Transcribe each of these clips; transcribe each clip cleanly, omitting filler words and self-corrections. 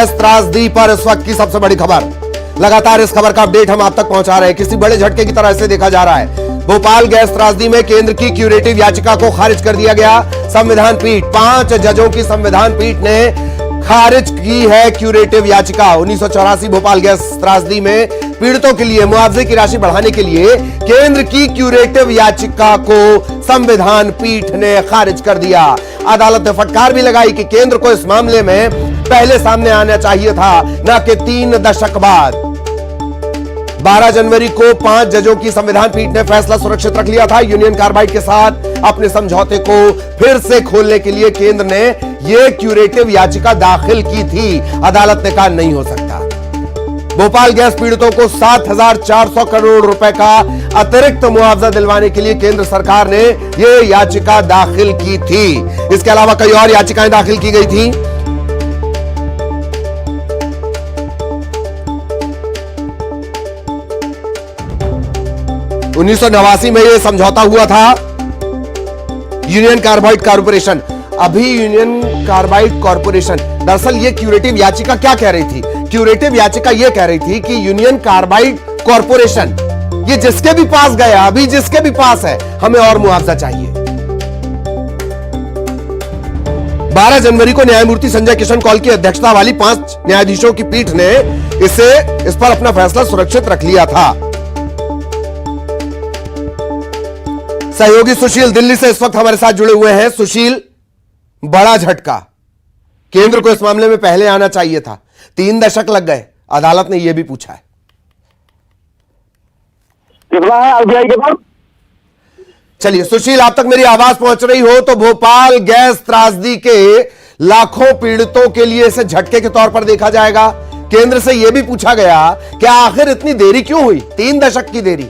Gas त्रासदी पर इस वक्त की सबसे बड़ी खबर। लगातार इस खबर का अपडेट हम आप तक पहुंचा रहे हैं। किसी बड़े झटके की तरह इसे देखा जा रहा है। भोपाल गैस त्रासदी में केंद्र की क्यूरेटिव याचिका को खारिज कर दिया गया। संविधान पीठ 5 जजों की संविधान पीठ ने खारिज की है क्यूरेटिव याचिका। 1984 भोपाल गैस त्रासदी में पीड़ितों के लिए मुआवजे की राशि बढ़ाने के लिए केंद्र की क्यूरेटिव याचिका को संविधान पीठ ने खारिज कर दिया। अदालत ने फटकार भी लगाई कि केंद्र को इस मामले में पहले सामने आना चाहिए था, न कि 3 दशक बाद। 12 जनवरी को 5 जजों की संविधान पीठ ने फैसला सुरक्षित रख लिया था। यूनियन कार्बाइड के साथ अपने समझौते को फिर से खोलने के लिए केंद्र ने यह क्यूरेटिव याचिका दाखिल की थी। अदालत ने कहा नहीं हो सकता। भोपाल गैस पीड़ितों को 7,400 करोड़ रुपए का अतिरिक्त मुआवजा दिलवाने के लिए केंद्र सरकार ने यह याचिका दाखिल की थी। इसके अलावा कई और याचिकाएं दाखिल की गई थी। उन्नीस में यह समझौता हुआ था। यूनियन कार्बाइड कॉर्पोरेशन, अभी यूनियन कार्बाइड कॉर्पोरेशन, दरअसल यह क्यूरेटिव याचिका क्या कह रही थी? क्यूरेटिव याचिका यह कह रही थी कि यूनियन कार्बाइड कॉर्पोरेशन ये जिसके भी पास गया, अभी जिसके भी पास है, हमें और मुआवजा चाहिए। 12 जनवरी को न्यायमूर्ति संजय किशन कौल की अध्यक्षता वाली 5 न्यायाधीशों की पीठ ने इस पर अपना फैसला सुरक्षित रख लिया था। सहयोगी सुशील दिल्ली से इस वक्त हमारे साथ जुड़े हुए हैं। सुशील, बड़ा झटका, केंद्र को इस मामले में पहले आना चाहिए था। 3 दशक लग गए, अदालत ने यह भी पूछा है। कितना है आरबीआई के पास? चलिए सुशील, आप तक मेरी आवाज पहुंच रही हो तो भोपाल गैस त्रासदी के लाखों पीड़ितों के लिए इसे झटके के तौर पर देखा जाएगा। केंद्र से यह भी पूछा गया कि आखिर इतनी देरी क्यों हुई, 3 दशक की देरी।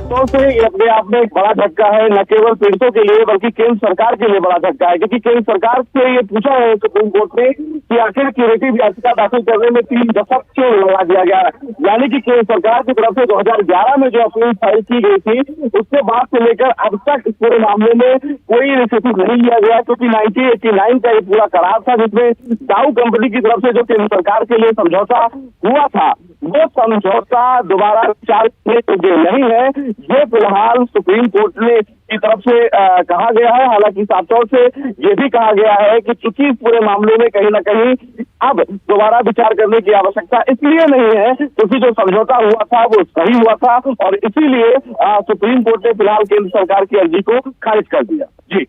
तो से अपने आप में एक बड़ा झटका है, न केवल पीड़ितों के लिए बल्कि केंद्र सरकार के लिए बड़ा झटका है, क्योंकि केंद्र सरकार से ये पूछा है सुप्रीम कोर्ट ने कि आखिर क्यूरेटिव याचिका दाखिल करने में 3 दशक क्यों लगा दिया गया। यानी कि केंद्र सरकार की तरफ से 2011 में जो अपील फाइल की गई थी, उसके बाद से लेकर अब तक इस पूरे मामले में कोई इनिशिएटिव नहीं लिया गया, क्योंकि 1989 का ये पूरा करार था जिसमें डाउ कंपनी की तरफ से जो केंद्र सरकार के लिए समझौता हुआ था, वो समझौता दोबारा विचार करने योग्य नहीं है। ये फिलहाल सुप्रीम कोर्ट ने की तरफ से कहा गया है। हालांकि साफ तौर से ये भी कहा गया है कि चूंकि इस पूरे मामले में कहीं ना कहीं अब दोबारा विचार करने की आवश्यकता इसलिए नहीं है क्योंकि जो समझौता हुआ था वो सही हुआ था, और इसीलिए सुप्रीम कोर्ट ने फिलहाल केंद्र सरकार की अर्जी को खारिज कर दिया। जी,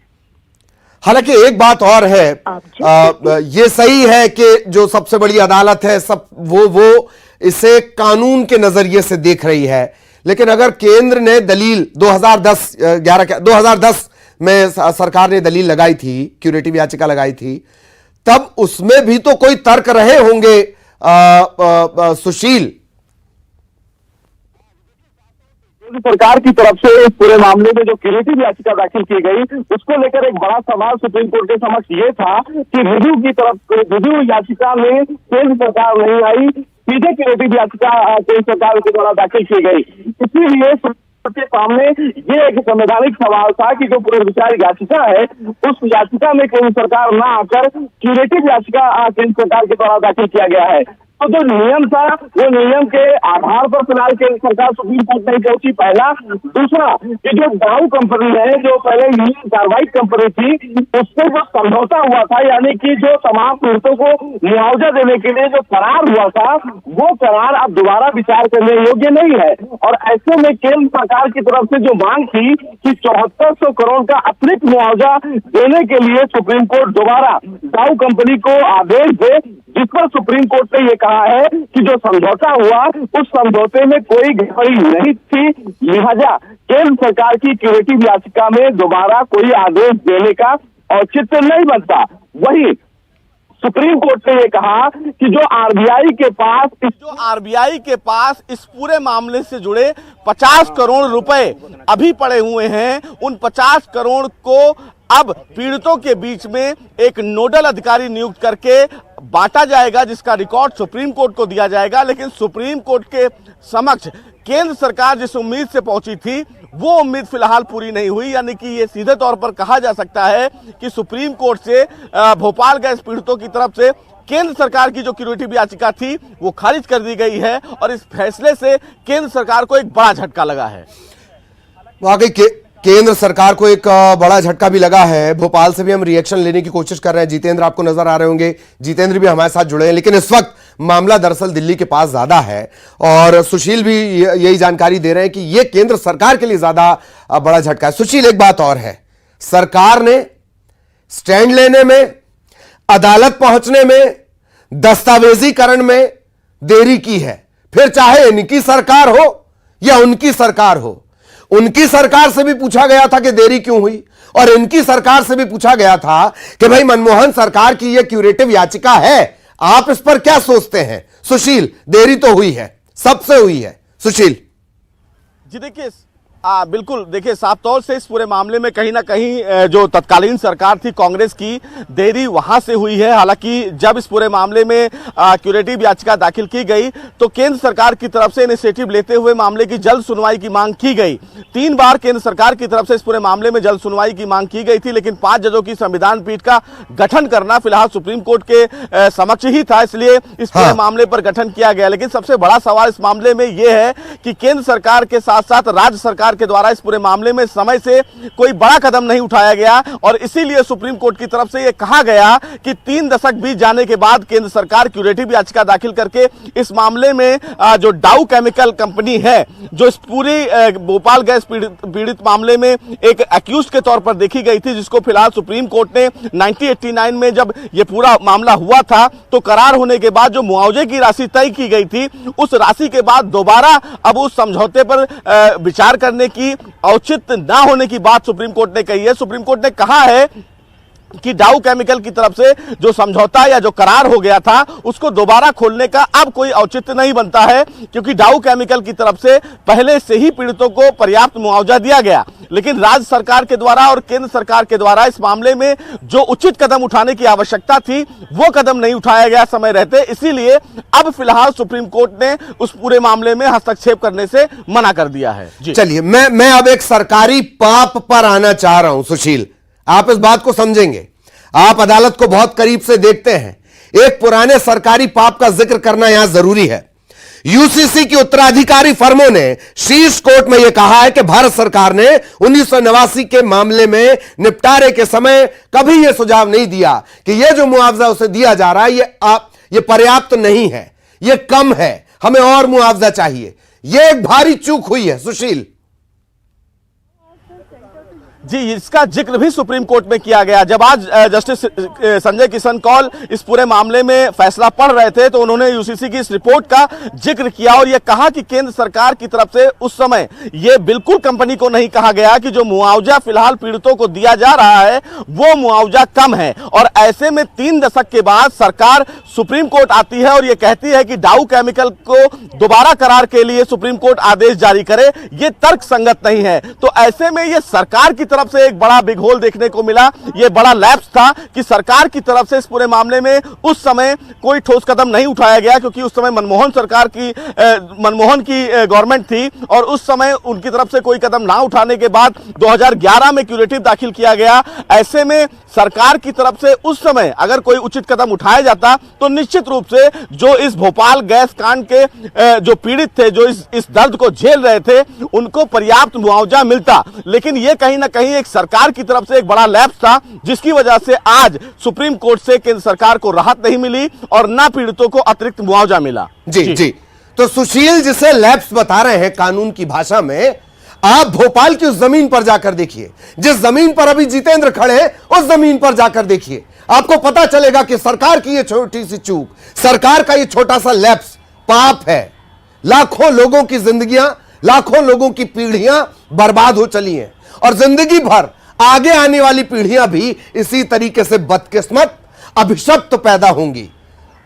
हालांकि एक बात और है, ये सही है कि जो सबसे बड़ी अदालत है सब वो इसे कानून के नजरिए से देख रही है, लेकिन अगर केंद्र ने दलील 2010 में सरकार ने दलील लगाई थी, क्यूरेटिव याचिका लगाई थी, तब उसमें भी तो कोई तर्क रहे होंगे सुशील। सरकार की तरफ से इस पूरे मामले में जो क्यूरेटिव याचिका दाखिल की गई उसको लेकर एक बड़ा सवाल सुप्रीम कोर्ट के समक्ष ये था कि रिव्यू याचिका में केंद्र सरकार नहीं आई, सीधे क्यूरेटिव याचिका केंद्र सरकार के द्वारा दाखिल की गई। इसीलिए के सामने ये एक संवैधानिक सवाल था कि जो पुनर्विचार याचिका है उस याचिका में केंद्र सरकार न आकर क्यूरेटिव याचिका केंद्र सरकार के द्वारा दाखिल किया गया है। तो जो नियम था वो नियम के आधार पर फिलहाल केंद्र सरकार सुप्रीम कोर्ट नहीं पहुंची, पहला। दूसरा, कि जो डाउ कंपनी है, जो पहले यूनियन कार्बाइड कंपनी थी, उससे जो समझौता हुआ था, यानी कि जो तमाम पीड़ितों को मुआवजा देने के लिए जो करार हुआ था, वो करार अब दोबारा विचार करने योग्य नहीं है। और ऐसे में केंद्र सरकार की तरफ से जो मांग थी कि 7400 करोड़ का अतिरिक्त मुआवजा देने के लिए सुप्रीम कोर्ट दोबारा डाउ कंपनी को आदेश दे, जिस पर सुप्रीम कोर्ट ने यह कहा है कि जो समझौता हुआ उस समझौते में कोई गड़बड़ी नहीं थी, लिहाजा केंद्र सरकार की क्यूरेटिव याचिका में दोबारा कोई आदेश देने का औचित्य नहीं बनता। वहीं सुप्रीम कोर्ट ने यह कहा कि जो आरबीआई के पास इस पूरे मामले से जुड़े 50 करोड़ रुपए अभी पड़े हुए हैं, उन 50 करोड़ को अब पीड़ितों के बीच में एक नोडल अधिकारी नियुक्त करके बांटा जाएगा, जिसका रिकॉर्ड सुप्रीम कोर्ट को दिया जाएगा। लेकिन सुप्रीम कोर्ट के समक्ष केंद्र सरकार जिस उम्मीद से पहुंची थी वो उम्मीद फिलहाल पूरी नहीं हुई। यानी कि ये सीधे तौर पर कहा जा सकता है कि सुप्रीम कोर्ट से भोपाल गैस पीड़ितों की तरफ से केंद्र सरकार की जो क्यूरेटिव याचिका थी वो खारिज कर दी गई है और इस फैसले से केंद्र सरकार को एक बड़ा झटका लगा है। वाकई केंद्र सरकार को एक बड़ा झटका भी लगा है। भोपाल से भी हम रिएक्शन लेने की कोशिश कर रहे हैं। जितेंद्र आपको नजर आ रहे होंगे, जितेंद्र भी हमारे साथ जुड़े हैं, लेकिन इस वक्त मामला दरअसल दिल्ली के पास ज्यादा है और सुशील भी यही जानकारी दे रहे हैं कि यह केंद्र सरकार के लिए ज्यादा बड़ा झटका है। सुशील, एक बात और है, सरकार ने स्टैंड लेने में, अदालत पहुंचने में, दस्तावेजीकरण में देरी की है, फिर चाहे इनकी सरकार हो या उनकी सरकार हो। उनकी सरकार से भी पूछा गया था कि देरी क्यों हुई और इनकी सरकार से भी पूछा गया था कि भाई मनमोहन सरकार की यह क्यूरेटिव याचिका है, आप इस पर क्या सोचते हैं। सुशील, देरी तो हुई है, सबसे हुई है। सुशील जी देखिए, बिल्कुल देखिए, साफ तौर से इस पूरे मामले में कहीं ना कहीं जो तत्कालीन सरकार थी कांग्रेस की, देरी वहां से हुई है। हालांकि जब इस पूरे मामले में क्यूरेटिव याचिका दाखिल की गई तो केंद्र सरकार की तरफ से इनिशिएटिव लेते हुए मामले की जल्द सुनवाई की मांग की गई। 3 बार केंद्र सरकार की तरफ से इस पूरे मामले में जल्द सुनवाई की मांग की गई थी, लेकिन 5 जजों की संविधान पीठ का गठन करना फिलहाल सुप्रीम कोर्ट के समक्ष ही था, इसलिए इस पूरे मामले पर गठन किया गया। लेकिन सबसे बड़ा सवाल इस मामले में यह है कि केंद्र सरकार के साथ साथ राज्य सरकार के द्वारा इस पूरे मामले में समय से कोई बड़ा कदम नहीं उठाया गया और इसीलिए सुप्रीम कोर्ट की तरफ से यह कहा गया कि 3 दशक बीत जाने के बाद केंद्र सरकार क्यूरेटिव याचिका दाखिल करके इस मामले में जो डाउ केमिकल कंपनी है, जो इस पूरी भोपाल गैस पीड़ित मामले में एक एक्यूज के तौर पर देखी गई थी, जिसको फिलहाल सुप्रीम कोर्ट ने 1989 में जब यह पूरा मामला हुआ था तो करार होने के बाद जो मुआवजे की राशि तय की गई थी, उस राशि के बाद दोबारा अब उस समझौते पर विचार करने की औचित्य ना होने की बात सुप्रीम कोर्ट ने कही है। सुप्रीम कोर्ट ने कहा है कि डाउ केमिकल की तरफ से जो समझौता या जो करार हो गया था उसको दोबारा खोलने का अब कोई औचित्य नहीं बनता है, क्योंकि डाउ केमिकल की तरफ से पहले से ही पीड़ितों को पर्याप्त मुआवजा दिया गया। लेकिन राज्य सरकार के द्वारा और केंद्र सरकार के द्वारा इस मामले में जो उचित कदम उठाने की आवश्यकता थी वो कदम नहीं उठाया गया समय रहते, इसीलिए अब फिलहाल सुप्रीम कोर्ट ने उस पूरे मामले में हस्तक्षेप करने से मना कर दिया है। चलिए, मैं अब एक सरकारी पाप पर आना चाह रहा हूं। सुशील, आप इस बात को समझेंगे, आप अदालत को बहुत करीब से देखते हैं, एक पुराने सरकारी पाप का जिक्र करना यहां जरूरी है। यूसीसी की उत्तराधिकारी फर्मों ने शीर्ष कोर्ट में यह कहा है कि भारत सरकार ने 1989 के मामले में निपटारे के समय कभी यह सुझाव नहीं दिया कि यह जो मुआवजा उसे दिया जा रहा है यह पर्याप्त नहीं है, यह कम है, हमें और मुआवजा चाहिए। यह एक भारी चूक हुई है। सुशील जी, इसका जिक्र भी सुप्रीम कोर्ट में किया गया। जब आज जस्टिस संजय किशन कौल इस पूरे मामले में फैसला पढ़ रहे थे तो उन्होंने यूसीसी की इस रिपोर्ट का जिक्र किया और यह कहा कि केंद्र सरकार की तरफ से उस समय यह बिल्कुल कंपनी को नहीं कहा गया कि जो मुआवजा फिलहाल पीड़ितों को दिया जा रहा है वो मुआवजा कम है। और ऐसे में 3 दशक के बाद सरकार सुप्रीम कोर्ट आती है और यह कहती है कि डाउ केमिकल को दोबारा करार के लिए सुप्रीम कोर्ट आदेश जारी करे, यह तर्क संगत नहीं है। तो ऐसे में यह सरकार की तरफ से एक बड़ा बिग होल देखने को मिला। यह बड़ा लैप्स था कि सरकार की तरफ से इस पूरे मामले में उस समय कोई ठोस कदम नहीं उठाया गया, क्योंकि उस समय मनमोहन की गवर्नमेंट थी और उस समय उनकी तरफ से कोई कदम ना उठाने के बाद 2011 में क्यूरेटिव दाखिल किया गया। ऐसे में सरकार की तरफ से उस समय अगर कोई उचित कदम उठाया जाता तो निश्चित रूप से जो इस भोपाल गैस कांड के जो पीड़ित थे, जो इस दर्द को झेल रहे थे, उनको पर्याप्त मुआवजा मिलता। लेकिन यह कहीं ना कहीं एक सरकार की तरफ से एक बड़ा लैप्स था, जिसकी वजह से आज सुप्रीम कोर्ट से केंद्र सरकार को राहत नहीं मिली और ना पीड़ितों को अतिरिक्त मुआवजा मिला। जी। तो सुशील जिसे लैप्स बता रहे हैं कानून की भाषा में, आप भोपाल की उस जमीन पर जाकर देखिए, जिस जमीन पर अभी जितेंद्र खड़े हैं उस जमीन पर जाकर देखिए, आपको पता चलेगा कि सरकार की यह छोटी सी चूक, सरकार का यह छोटा सा लैप्स पाप है। लाखों लोगों की जिंदगियां, लाखों लोगों की पीढ़ियां बर्बाद हो चली हैं और जिंदगी भर आगे आने वाली पीढ़ियां भी इसी तरीके से बदकिस्मत, अभिशप्त पैदा होंगी।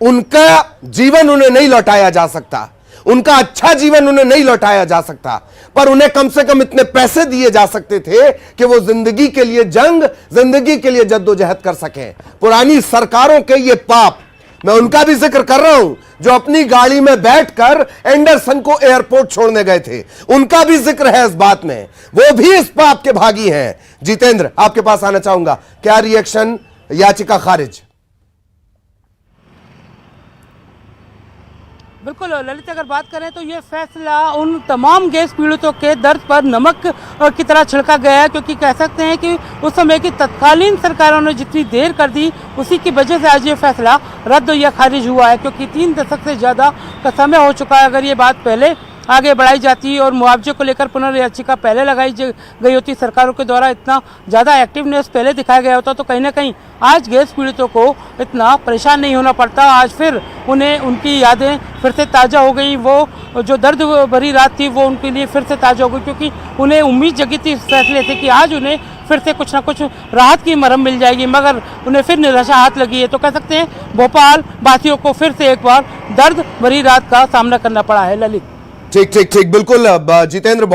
उनका जीवन उन्हें नहीं लौटाया जा सकता, उनका अच्छा जीवन उन्हें नहीं लौटाया जा सकता, पर उन्हें कम से कम इतने पैसे दिए जा सकते थे कि वो जिंदगी के लिए जंग, जिंदगी के लिए जद्दोजहद कर सकें। पुरानी सरकारों के ये पाप मैं उनका भी जिक्र कर रहा हूं जो अपनी गाड़ी में बैठकर एंडरसन को एयरपोर्ट छोड़ने गए थे, उनका भी जिक्र है इस बात में, वो भी इस पाप के भागी हैं। जितेंद्र, आपके पास आना चाहूंगा, क्या रिएक्शन याचिका खारिज? बिल्कुल ललित, अगर बात करें तो ये फैसला उन तमाम गैस पीड़ितों के दर्द पर नमक की तरह छिड़का गया है, क्योंकि कह सकते हैं कि उस समय की तत्कालीन सरकारों ने जितनी देर कर दी उसी की वजह से आज ये फैसला रद्द या खारिज हुआ है, क्योंकि 3 दशक से ज़्यादा का समय हो चुका है। अगर ये बात पहले आगे बढ़ाई जाती और मुआवजे को लेकर पुनर्याचिका पहले लगाई गई होती, सरकारों के द्वारा इतना ज़्यादा एक्टिवनेस पहले दिखाया गया होता, तो कहीं ना कहीं आज गैस पीड़ितों को इतना परेशान नहीं होना पड़ता। आज फिर उन्हें उनकी यादें फिर से ताज़ा हो गई, वो जो दर्द भरी रात थी वो उनके लिए फिर से ताज़ा हो गई, क्योंकि उन्हें उम्मीद जगी थी इस फैसले से कि आज उन्हें फिर से कुछ ना कुछ राहत की मरहम मिल जाएगी, मगर उन्हें फिर निराशा हाथ लगी है। तो कह सकते हैं भोपाल वासियों को फिर से एक बार दर्द भरी रात का सामना करना पड़ा है। ललित, ठीक ठीक ठीक, बिल्कुल जितेंद्र,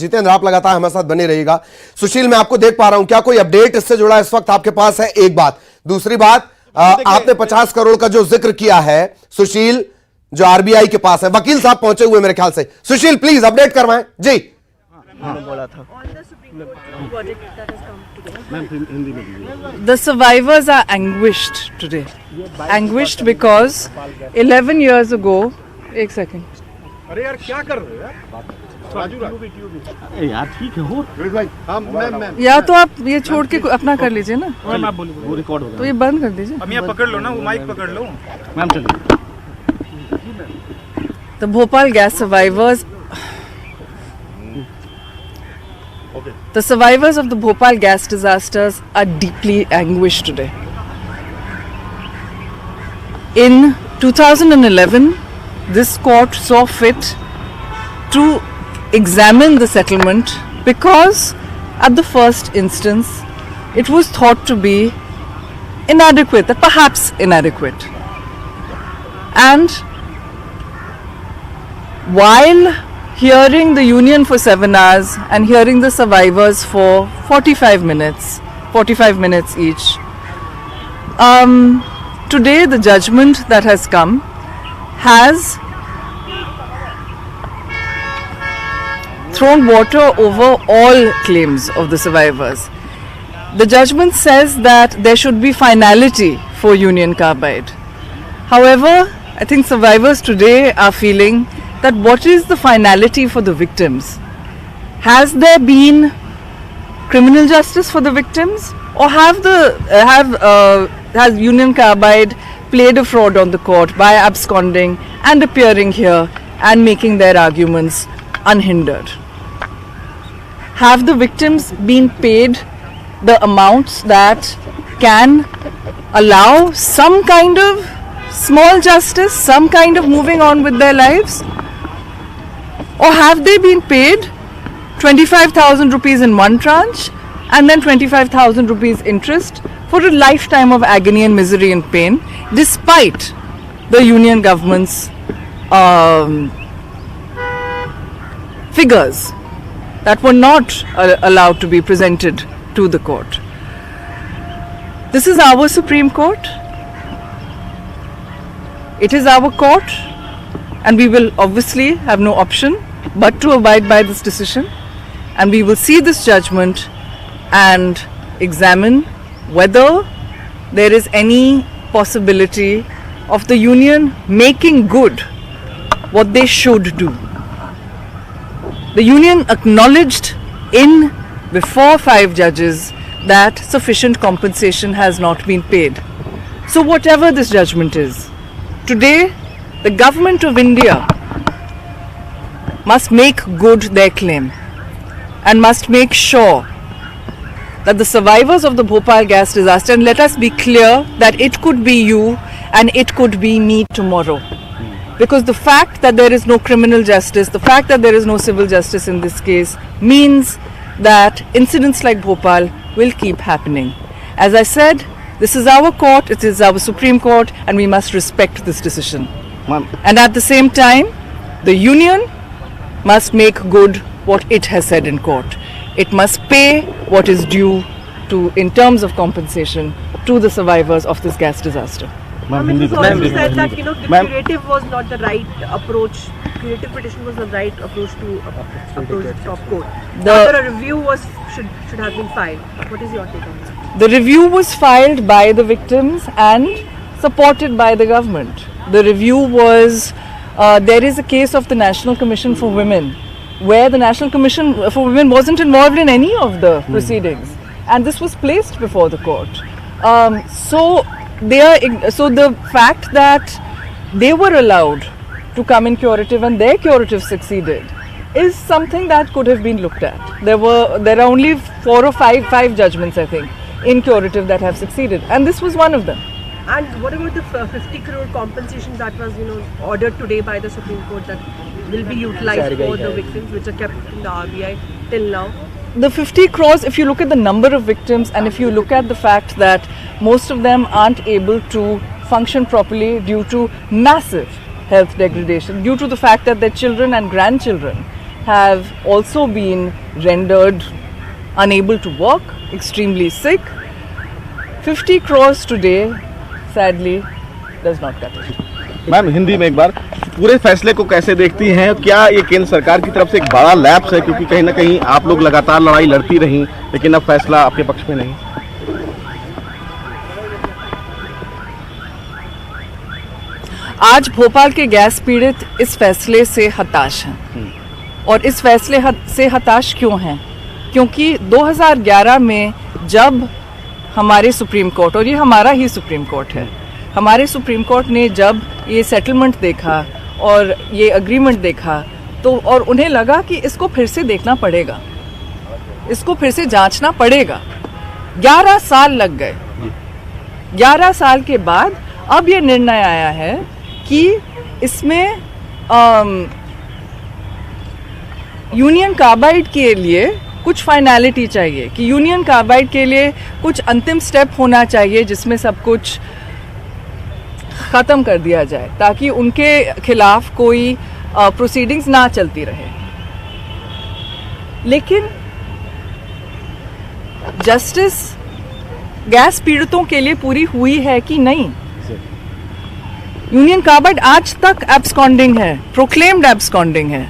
जितेंद्र आप लगातार हमारे साथ बने रहिएगा। सुशील, मैं आपको देख पा रहा हूं, क्या कोई अपडेट इससे जुड़ा इस वक्त आपके पास है? एक बात, दूसरी बात, आपने 50 करोड़ का जो जिक्र किया है सुशील, जो आरबीआई के पास है, वकील साहब पहुंचे हुए मेरे ख्याल से। सुशील प्लीज अपडेट करवाएं जी। The survivors are anguished today. Anguished because 11 years ago, एक सेकेंड, अरे यार क्या कर रहे हो यार? ठीक है हो या तो आप ये छोड़ के अपना कर लीजिए ना, वो रिकॉर्ड होगा तो ये बंद कर दीजिए। अब यहाँ पकड़ लो ना, वो माइक पकड़ लो मैम। चलिए, The Bhopal gas survivors, the survivors of the Bhopal gas disasters are deeply anguished today. In 2011, this court saw fit to examine the settlement because at the first instance it was thought to be inadequate, that perhaps inadequate. And while hearing the union for 7 hours and hearing the survivors for 45 minutes each, today the judgment that has come has thrown water over all claims of the survivors. The judgment says that there should be finality for Union Carbide. However, I think survivors today are feeling that what is the finality for the victims? Has there been criminal justice for the victims, or has Union Carbide played a fraud on the court by absconding and appearing here and making their arguments unhindered? Have the victims been paid the amounts that can allow some kind of small justice, some kind of moving on with their lives? Or have they been paid 25,000 rupees in one tranche and then 25,000 rupees interest for a lifetime of agony and misery and pain, despite the union government's figures that were not allowed to be presented to the court? This is our Supreme Court. It is our court, and we will obviously have no option but to abide by this decision, and we will see this judgment and examine whether there is any possibility of the union making good what they should do. The union acknowledged before 5 judges that sufficient compensation has not been paid. So whatever this judgment is, today the government of India must make good their claim and must make sure that the survivors of the Bhopal gas disaster, and let us be clear that it could be you and it could be me tomorrow, because the fact that there is no criminal justice, the fact that there is no civil justice in this case, means that incidents like Bhopal will keep happening. As I said, this is our court, it is our Supreme Court, and we must respect this decision. And at the same time, the union must make good what it has said in court. It must pay what is due in terms of compensation to the survivors of this gas disaster. Mrs. also said that the Ma'am. curative was not the right approach. Curative petition was the right approach to approach top court. After a review should have been filed. What is your take on that? The review was filed by the victims and supported by the government. The review was, there is a case of the National Commission for Women, where the National Commission for Women wasn't involved in any of the proceedings, and this was placed before the court. So the fact that they were allowed to come in curative and their curative succeeded is something that could have been looked at. There are only 4 or 5 judgments, I think, in curative that have succeeded, and this was one of them. And what about the 50 crore compensation that was, ordered today by the Supreme Court that will be utilized for the victims, which are kept in the RBI till now? The 50 crores, if you look at the number of victims and if you look at the fact that most of them aren't able to function properly due to massive health degradation, due to the fact that their children and grandchildren have also been rendered unable to walk, extremely sick, 50 crores today, sadly, does not cut it. Ma'am Hindi में एक बार पूरे फैसले को कैसे देखती हैं? क्या ये केंद्र सरकार की तरफ से एक बड़ा लैप्स है, क्योंकि कहीं ना कहीं आप लोग लगातार लड़ाई लड़ती रहीं लेकिन अब फैसला आपके पक्ष में नहीं? आज भोपाल के गैस पीड़ित इस फैसले से हताश हैं, और इस फैसले से हताश क्यों हैं? क्योंकि 2011 में जब हमारे सुप्रीम कोर्ट, और ये हमारा ही सुप्रीम कोर्ट है, हमारे सुप्रीम कोर्ट ने जब ये सेटलमेंट देखा और ये एग्रीमेंट देखा तो और उन्हें लगा कि इसको फिर से देखना पड़ेगा, इसको फिर से जांचना पड़ेगा। 11 साल लग गए। 11 साल के बाद अब ये निर्णय आया है कि इसमें यूनियन कार्बाइड के लिए कुछ फाइनलिटी चाहिए, कि यूनियन कार्बाइड के लिए कुछ अंतिम स्टेप होना चाहिए जिसमें सब कुछ ख़त्म कर दिया जाए ताकि उनके खिलाफ कोई प्रोसीडिंग्स ना चलती रहे। लेकिन जस्टिस गैस पीड़ितों के लिए पूरी हुई है कि नहीं? यूनियन कार्बाइड आज तक एब्सकॉन्डिंग है, प्रोक्लेम्ड एब्सकॉन्डिंग है,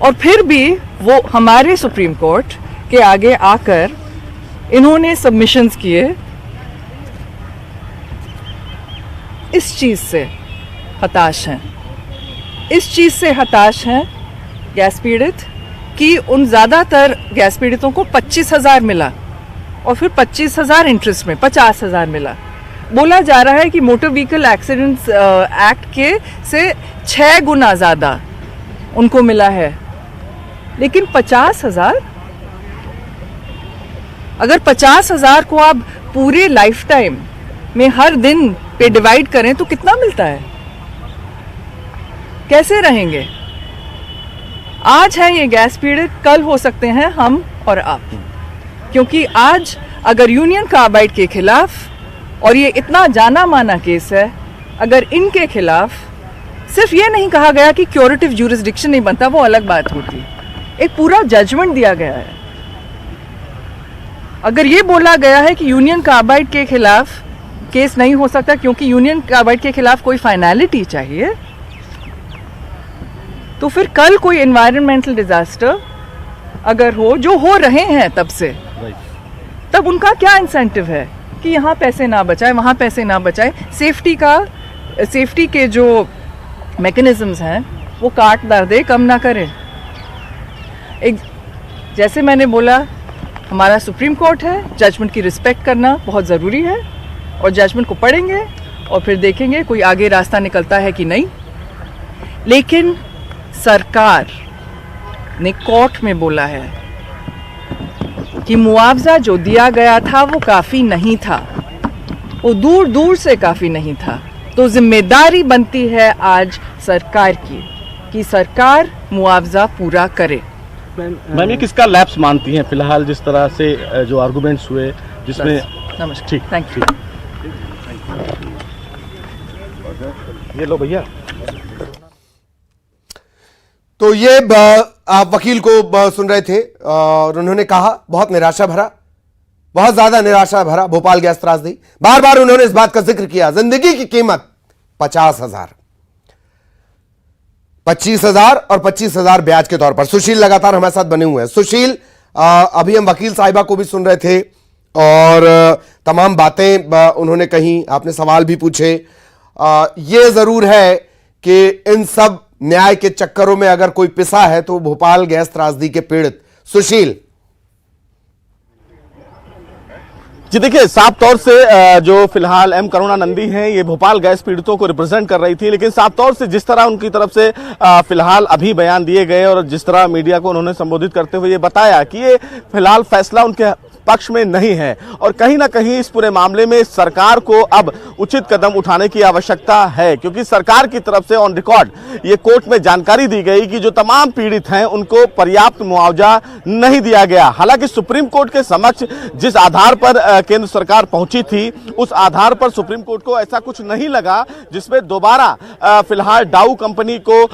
और फिर भी वो हमारे सुप्रीम कोर्ट के आगे आकर इन्होंने सबमिशंस किए। इस चीज़ से हताश हैं, इस चीज़ से हताश हैं गैस पीड़ित कि उन ज़्यादातर गैस पीड़ितों को 25,000 मिला और फिर 25,000 इंटरेस्ट में 50,000 मिला। बोला जा रहा है कि मोटर व्हीकल एक्सीडेंट्स एक्ट के से 6 गुना ज़्यादा उनको मिला है, लेकिन 50,000, अगर 50,000 को आप पूरे लाइफ टाइम में हर दिन पे डिवाइड करें तो कितना मिलता है? कैसे रहेंगे? आज है ये गैस पीड़ित, कल हो सकते हैं हम और आप, क्योंकि आज अगर यूनियन कार्बाइड के खिलाफ, और ये इतना जाना माना केस है, अगर इनके खिलाफ सिर्फ ये नहीं कहा गया कि क्यूरेटिव ज्यूरिसडिक्शन नहीं बनता, वो अलग बात होती, एक पूरा जजमेंट दिया गया है। अगर ये बोला गया है कि यूनियन कार्बाइड के खिलाफ केस नहीं हो सकता क्योंकि यूनियन कार्बाइड के खिलाफ कोई फाइनलिटी चाहिए, तो फिर कल कोई एनवायरमेंटल डिजास्टर अगर हो, जो हो रहे हैं तब से, तब उनका क्या इंसेंटिव है कि यहाँ पैसे ना बचाए, वहाँ पैसे ना बचाए? सेफ्टी के जो मैकेनिज्म्स हैं वो काट दार दे, कम ना करे। एक जैसे मैंने बोला, हमारा सुप्रीम कोर्ट है, जजमेंट की रिस्पेक्ट करना बहुत ज़रूरी है, और जजमेंट को पढ़ेंगे और फिर देखेंगे कोई आगे रास्ता निकलता है कि नहीं। लेकिन सरकार ने कोर्ट में बोला है कि मुआवजा जो दिया गया था वो काफ़ी नहीं था, वो दूर दूर से काफ़ी नहीं था। तो जिम्मेदारी बनती है आज सरकार की कि सरकार मुआवजा पूरा करे। मैम ये किसका लैप्स मानती हैं फिलहाल, जिस तरह से जो आर्गुमेंट्स हुए जिसमें? नमस्कार, ठीक, थैंक यू। ये लो भैया। तो ये आप वकील को सुन रहे थे और उन्होंने कहा बहुत निराशा भरा बहुत ज्यादा निराशा भरा भोपाल गैस त्रासदी। बार बार उन्होंने इस बात का जिक्र किया, जिंदगी की कीमत 50,000, 25,000 और 25,000 ब्याज के तौर पर। सुशील लगातार हमारे साथ बने हुए हैं। सुशील, अभी हम वकील साहिबा को भी सुन रहे थे और तमाम बातें उन्होंने कही, आपने सवाल भी पूछे। यह जरूर है कि इन सब न्याय के चक्करों में अगर कोई पिसा है तो भोपाल गैस त्रासदी के पीड़ित। सुशील जी, देखिए साफ तौर से जो फिलहाल एम करुणानंदी हैं ये भोपाल गैस पीड़ितों को रिप्रेजेंट कर रही थी, लेकिन साफ तौर से जिस तरह उनकी तरफ से फिलहाल अभी बयान दिए गए और जिस तरह मीडिया को उन्होंने संबोधित करते हुए ये बताया कि ये फिलहाल फैसला उनके पक्ष में नहीं है और कहीं ना कहीं इस पूरे मामले में सरकार को अब उचित कदम उठाने की आवश्यकता है, क्योंकि सरकार की तरफ से ऑन रिकॉर्ड ये कोर्ट में जानकारी दी गई कि जो तमाम पीड़ित हैं उनको पर्याप्त मुआवजा नहीं दिया गया। हालांकि सुप्रीम कोर्ट के समक्ष जिस आधार पर केंद्र सरकार पहुंची थी उस आधार पर सुप्रीम कोर्ट को ऐसा कुछ नहीं लगा जिसमें दोबारा फिलहाल डाउ कंपनी को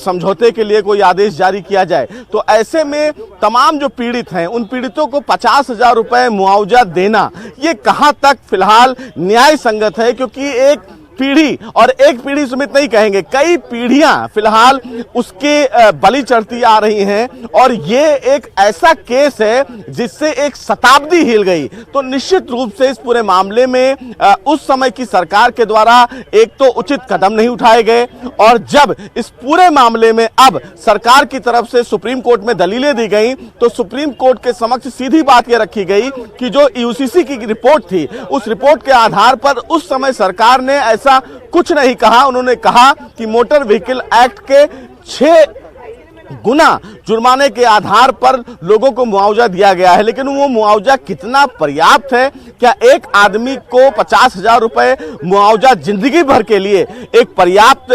समझौते के लिए कोई आदेश जारी किया जाए। तो ऐसे में तमाम जो पीड़ित हैं उन पीड़ितों को 50,000 रुपए मुआवजा देना ये कहां तक फिलहाल न्याय संगत है, क्योंकि एक पीढ़ी और एक पीढ़ी समेत नहीं कहेंगे, कई पीढ़ियां फिलहाल उसके बलि चढ़ती आ रही हैं और ये एक ऐसा केस है जिससे एक शताब्दी हिल गई। तो निश्चित रूप से इस पूरे मामले में उस समय की सरकार के द्वारा एक तो उचित कदम नहीं उठाए गए और जब इस पूरे मामले में अब सरकार की तरफ से सुप्रीम कोर्ट में दलीलें दी गई तो सुप्रीम कोर्ट के समक्ष सीधी बात यह रखी गई कि जो यूसीसी की रिपोर्ट थी उस रिपोर्ट के आधार पर उस समय सरकार ने ऐसा कुछ नहीं कहा। उन्होंने कहा कि मोटर व्हीकल एक्ट के 6 गुना जुर्माने के आधार पर लोगों को मुआवजा दिया गया है, लेकिन वो मुआवजा कितना पर्याप्त है? क्या एक आदमी को 50,000 रुपए मुआवजा जिंदगी भर के लिए एक पर्याप्त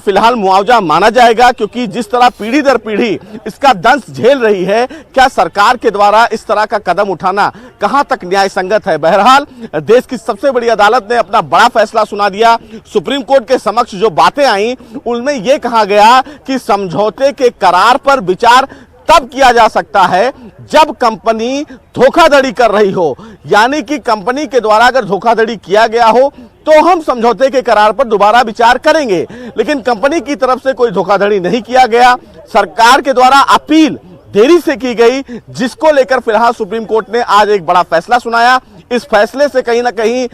फिलहाल मुआवजा माना जाएगा? क्योंकि जिस तरह पीढ़ी दर पीढ़ी इसका दंश झेल रही है, क्या सरकार के द्वारा इस तरह का कदम उठाना कहां तक न्याय संगत है? बहरहाल देश की सबसे बड़ी अदालत ने अपना बड़ा फैसला सुना दिया। सुप्रीम कोर्ट के समक्ष जो बातें आई उनमें यह कहा गया कि समझौते के करार पर विचार तब किया जा सकता है जब कंपनी धोखाधड़ी कर रही हो, यानी कि कंपनी के द्वारा अगर धोखाधड़ी किया गया हो तो हम समझौते के करार पर दोबारा विचार करेंगे, लेकिन कंपनी की तरफ से कोई धोखाधड़ी नहीं किया गया। सरकार के द्वारा अपील देरी से की गई, जिसको लेकर फिलहाल सुप्रीम कोर्ट ने आज एक बड़ा फैसला सुनाया। इस फैसले से कहीं ना कहीं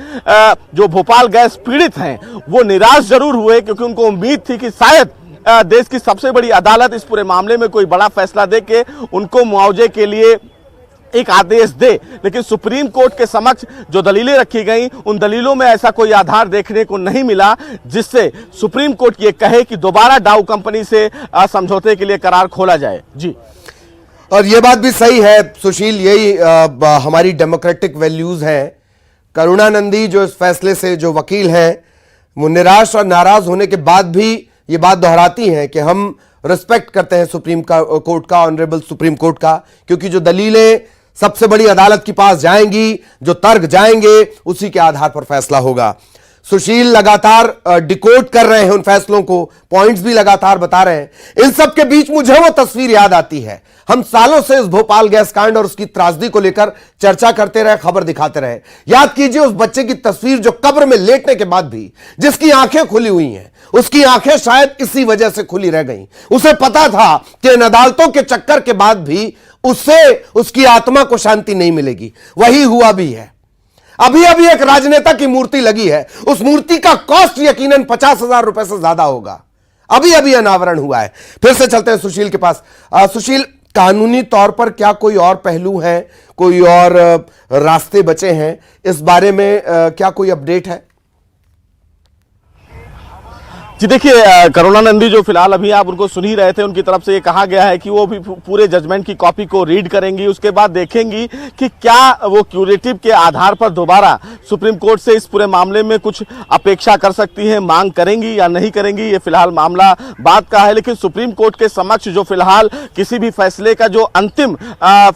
जो भोपाल गैस पीड़ित हैं वो निराश जरूर हुए, क्योंकि उनको उम्मीद थी कि शायद देश की सबसे बड़ी अदालत इस पूरे मामले में कोई बड़ा फैसला देके उनको मुआवजे के लिए एक आदेश दे, लेकिन सुप्रीम कोर्ट के समक्ष जो दलीलें रखी गई उन दलीलों में ऐसा कोई आधार देखने को नहीं मिला जिससे सुप्रीम कोर्ट ये कहे कि दोबारा डाउ कंपनी से समझौते के लिए करार खोला जाए। जी, और यह बात भी सही है सुशील, यही हमारी डेमोक्रेटिक वैल्यूज हैं। करुणानंदी जो इस फैसले से जो वकील हैं वो निराश और नाराज होने के बाद भी ये बात दोहराती हैं कि हम रिस्पेक्ट करते हैं सुप्रीम कोर्ट का, ऑनरेबल सुप्रीम कोर्ट का, क्योंकि जो दलीलें सबसे बड़ी अदालत के पास जाएंगी, जो तर्क जाएंगे, उसी के आधार पर फैसला होगा। सुशील लगातार डिकोड कर रहे हैं उन फैसलों को, पॉइंट्स भी लगातार बता रहे हैं। इन सब के बीच मुझे वो तस्वीर याद आती है, हम सालों से इस भोपाल गैस कांड और उसकी त्रासदी को लेकर चर्चा करते रहे, खबर दिखाते रहे। याद कीजिए उस बच्चे की तस्वीर जो कब्र में लेटने के बाद भी जिसकी आंखें खुली हुई हैं, उसकी आंखें शायद इसी वजह से खुली रह गईं। उसे पता था कि इन अदालतों के चक्कर के बाद भी उससे उसकी आत्मा को शांति नहीं मिलेगी। वही हुआ भी है। अभी अभी एक राजनेता की मूर्ति लगी है, उस मूर्ति का कॉस्ट यकीनन 50,000 रुपए से ज्यादा होगा। अभी अभी अनावरण हुआ है। फिर से चलते हैं सुशील के पास। सुशील, कानूनी तौर पर क्या कोई और पहलू है, कोई और रास्ते बचे हैं? इस बारे में क्या कोई अपडेट है? जी, देखिए करुणानंदी जो फिलहाल अभी आप उनको सुन ही रहे थे, उनकी तरफ से ये कहा गया है कि वो भी पूरे जजमेंट की कॉपी को रीड करेंगी, उसके बाद देखेंगी कि क्या वो क्यूरेटिव के आधार पर दोबारा सुप्रीम कोर्ट से इस पूरे मामले में कुछ अपेक्षा कर सकती हैं, मांग करेंगी या नहीं करेंगी। ये फिलहाल मामला बात का है, लेकिन सुप्रीम कोर्ट के समक्ष जो फिलहाल किसी भी फैसले का जो अंतिम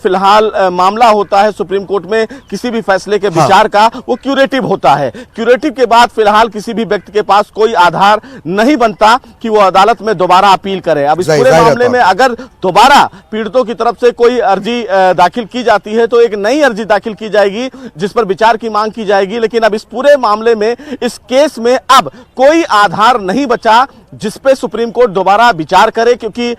फिलहाल मामला होता है सुप्रीम कोर्ट में, किसी भी फैसले के विचार का, वो क्यूरेटिव होता है। क्यूरेटिव के बाद फिलहाल किसी भी व्यक्ति के पास कोई आधार नहीं बनता कि वो अदालत में दोबारा अपील करे। अब इस पूरे जाहिर मामले तौर में अगर दोबारा पीड़ितों की तरफ से कोई अर्जी दाखिल की जाती है तो एक नई अर्जी दाखिल की जाएगी जिस पर विचार की मांग की जाएगी। लेकिन अब इस पूरे मामले में, इस केस में अब कोई आधार नहीं बचा जिस पे सुप्रीम कोर्ट दोबारा विचार करे, क्योंकि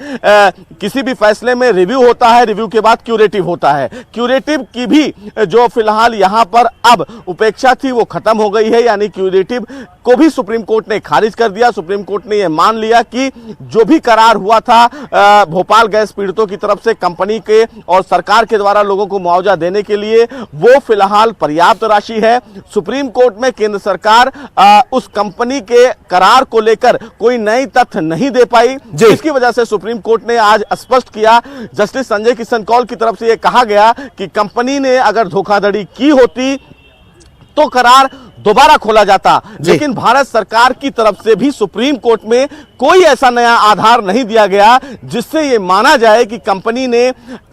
किसी भी फैसले में रिव्यू होता है, रिव्यू के बाद क्यूरेटिव होता है। क्यूरेटिव की भी जो फिलहाल यहां पर अब उपेक्षा थी वो खत्म हो गई है, यानी क्यूरेटिव को भी सुप्रीम कोर्ट ने खारिज कर दिया। सुप्रीम कोर्ट ने यह मान लिया कि जो भी करार हुआ था भोपाल गैस पीड़ितों की तरफ से कंपनी के और सरकार के द्वारा लोगों को मुआवजा देने के लिए, वो फिलहाल पर्याप्त राशि है। सुप्रीम कोर्ट में केंद्र सरकार उस कंपनी के करार को लेकर कोई नई तथ्य नहीं दे पाई, जिसकी वजह से सुप्रीम कोर्ट ने आज स्पष्ट किया। जस्टिस संजय किशन कौल की तरफ से यह कहा गया कि कंपनी ने अगर धोखाधड़ी की होती तो करार दोबारा खोला जाता, लेकिन भारत सरकार की तरफ से भी सुप्रीम कोर्ट में कोई ऐसा नया आधार नहीं दिया गया जिससे यह माना जाए कि कंपनी ने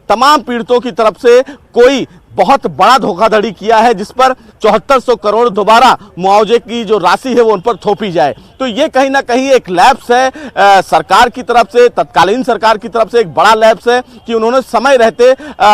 तमाम पीड़ितों की तरफ से कोई बहुत बड़ा धोखाधड़ी किया है जिस पर 7400 करोड़ दोबारा मुआवजे की जो राशि है वो उन पर थोपी जाए। तो ये कहीं ना कहीं एक लैप्स है सरकार की तरफ से, तत्कालीन सरकार की तरफ से एक बड़ा लैप्स है कि उन्होंने समय रहते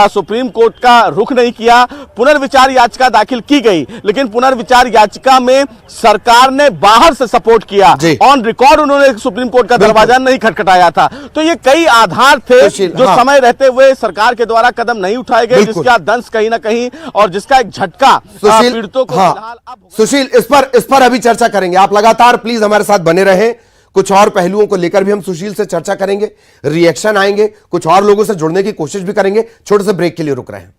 सुप्रीम कोर्ट का रुख नहीं किया। पुनर्विचार याचिका दाखिल की गई, लेकिन पुनर्विचार याचिका में सरकार ने बाहर से सपोर्ट किया, ऑन रिकॉर्ड उन्होंने सुप्रीम कोर्ट का दरवाजा नहीं खटखटाया था। तो ये कई आधार थे जो समय रहते हुए सरकार के द्वारा कदम नहीं उठाए गए, जिसका दंश कहीं ना कहीं और जिसका एक झटका पीड़ितों को फिलहाल अब। सुशील, इस पर अभी चर्चा करेंगे। आप लगातार प्लीज हमारे साथ बने रहें। कुछ और पहलुओं को लेकर भी हम सुशील से चर्चा करेंगे, रिएक्शन आएंगे, कुछ और लोगों से जुड़ने की कोशिश भी करेंगे। छोटे से ब्रेक के लिए रुक रहे हैं।